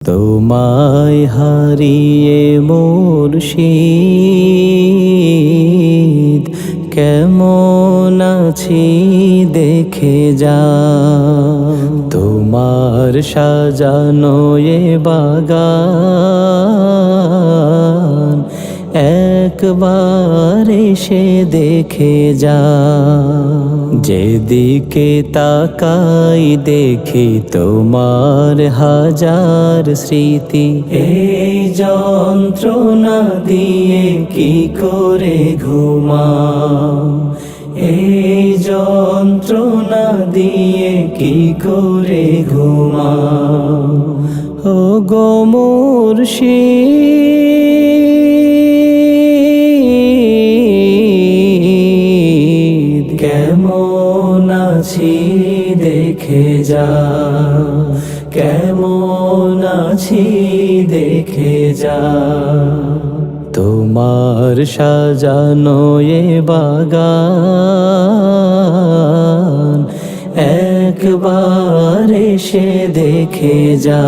তোমায় হারিয়ে মুর্শিদ কেমন আছি দেখে যা। তোমার সাজানো এ বাগান একবার এসে দেখে যা। যেদিকে তাকাই দেখি তোমার হাজার স্মৃতি। এই যন্ত্রণা দিয়ে কি করে ঘুমাও, এই যন্ত্রণা দিয়ে কি করে ঘুমাও। ও গো মুর্শিদ কেমন আছি দেখে যা, কেমন আছি দেখে যা। তোমার সাজানো এ বাগান একবার এসে দেখে যা।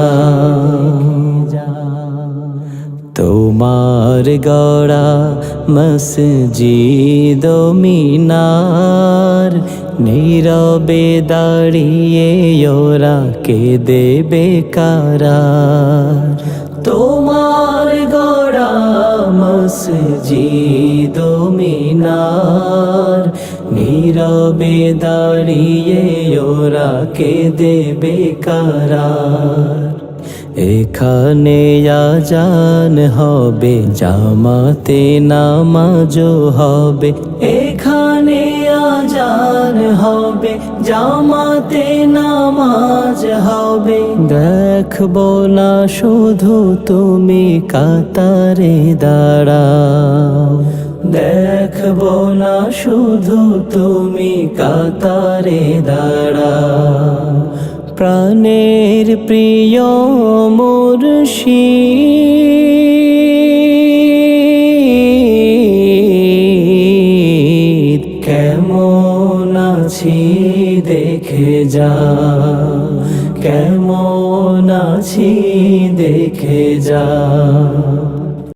তোমার গড়া মসজিদ মিনার নীরবে দাঁড়িয়ে ওরা কেঁদে বেকারার। তোমার গড়া মসজিদ মিনার নীরবে দাঁড়িয়ে ওরা কেঁদে বেকারার। এখানে আজান হবে জামাতে নামাজও হবে, এখানে আজান হবে জামাতে নামাজ হবে। দেখবো না শুধু তুমি কাতারে দাঁড়াও, দেখবো না শুধু তুমি কাতারে দাঁড়াও। প্রাণের প্রিয় মুর্শিদ কেমন আছি দেখে যা, কেমন আছি দেখে যা।